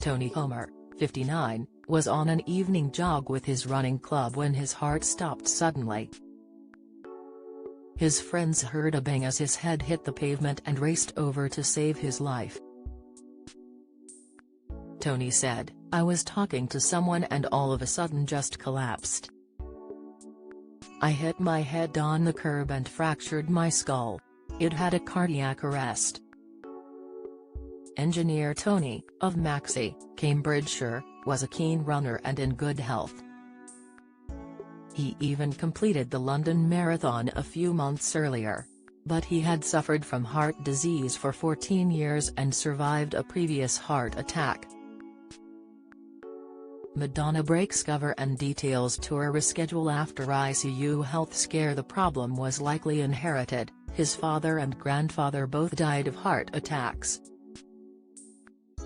Tony Homer, 59, was on an evening jog with his running club when his heart stopped suddenly. His friends heard a bang as his head hit the pavement and raced over to save his life. Tony said, "I was talking to someone and all of a sudden just collapsed. I hit my head on the curb and fractured my skull. It had a cardiac arrest." Engineer Tony, of Maxey, Cambridgeshire, was a keen runner and in good health. He even completed the London Marathon a few months earlier. But he had suffered from heart disease for 14 years and survived a previous heart attack. Madonna breaks cover and details tour reschedule after ICU health scare. The problem was likely inherited. His father and grandfather both died of heart attacks.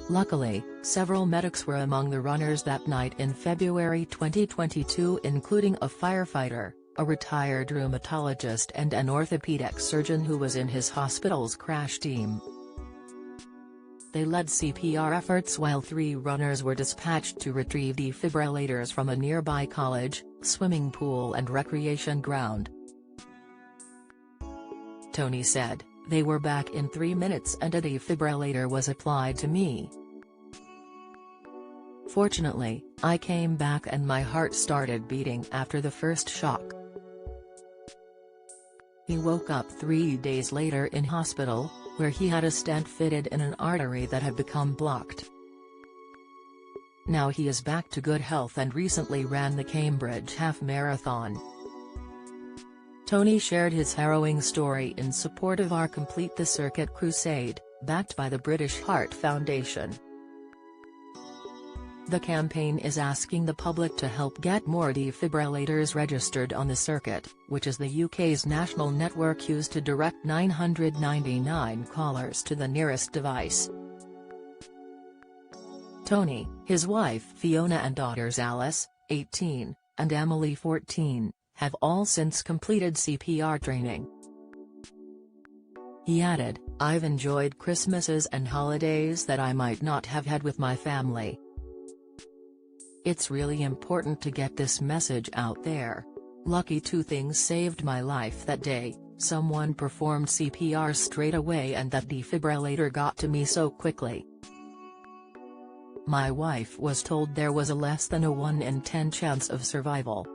Luckily, several medics were among the runners that night in February 2022, including a firefighter, a retired rheumatologist and an orthopedic surgeon who was in his hospital's crash team. They led CPR efforts while 3 runners were dispatched to retrieve defibrillators from a nearby college, swimming pool and recreation ground. Tony said, "They were back in 3 minutes and a defibrillator was applied to me. Fortunately, I came back and my heart started beating after the first shock." He woke up 3 days later in hospital, where he had a stent fitted in an artery that had become blocked. Now he is back to good health and recently ran the Cambridge Half Marathon. Tony shared his harrowing story in support of our Complete the Circuit crusade, backed by the British Heart Foundation. The campaign is asking the public to help get more defibrillators registered on the circuit, which is the UK's national network used to direct 999 callers to the nearest device. Tony, his wife Fiona and daughters Alice, 18, and Emily 14, have all since completed CPR training. He added, "I've enjoyed Christmases and holidays that I might not have had with my family. It's really important to get this message out there. Lucky 2 things saved my life that day: someone performed CPR straight away and that defibrillator got to me so quickly. My wife was told there was a less than a 1 in 10 chance of survival.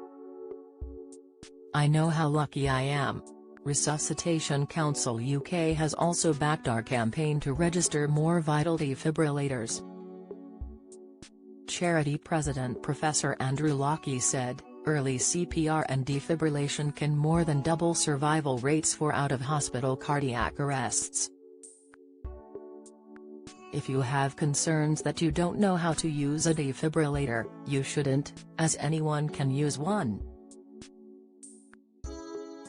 I know how lucky I am." Resuscitation Council UK has also backed our campaign to register more vital defibrillators. Charity President Professor Andrew Lockie said, "Early CPR and defibrillation can more than double survival rates for out-of-hospital cardiac arrests. If you have concerns that you don't know how to use a defibrillator, you shouldn't, as anyone can use one.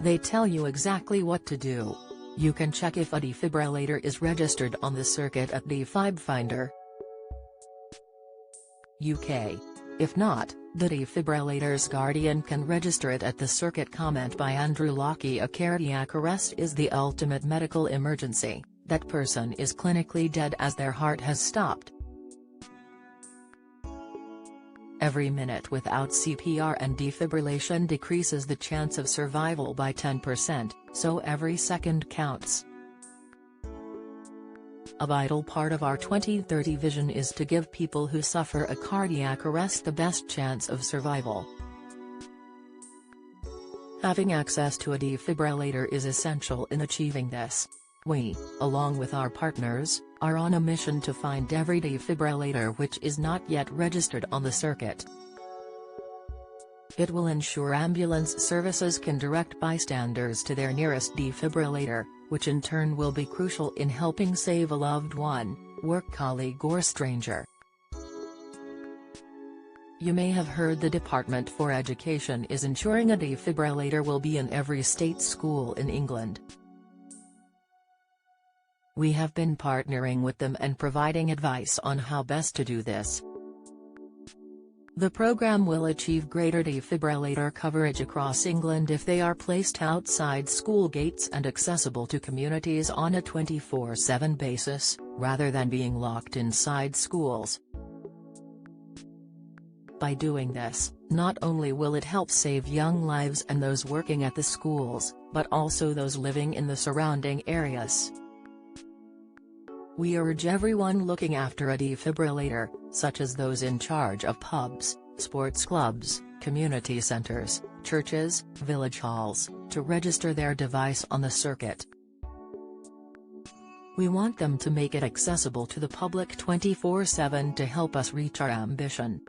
They tell you exactly what to do. You can check if a defibrillator is registered on the circuit at DefibFinder UK. If not, the defibrillator's guardian can register it at the circuit." Comment by Andrew Lockie. "A cardiac arrest is the ultimate medical emergency. That person is clinically dead as their heart has stopped. Every minute without CPR and defibrillation decreases the chance of survival by 10%, so every second counts. A vital part of our 2030 vision is to give people who suffer a cardiac arrest the best chance of survival. Having access to a defibrillator is essential in achieving this. We, along with our partners, are on a mission to find every defibrillator which is not yet registered on the circuit. It will ensure ambulance services can direct bystanders to their nearest defibrillator, which in turn will be crucial in helping save a loved one, work colleague or stranger." You may have heard the Department for Education is ensuring a defibrillator will be in every state school in England. We have been partnering with them and providing advice on how best to do this. The program will achieve greater defibrillator coverage across England if they are placed outside school gates and accessible to communities on a 24/7 basis, rather than being locked inside schools. By doing this, not only will it help save young lives and those working at the schools, but also those living in the surrounding areas. We urge everyone looking after a defibrillator, such as those in charge of pubs, sports clubs, community centers, churches, village halls, to register their device on the circuit. We want them to make it accessible to the public 24/7 to help us reach our ambition.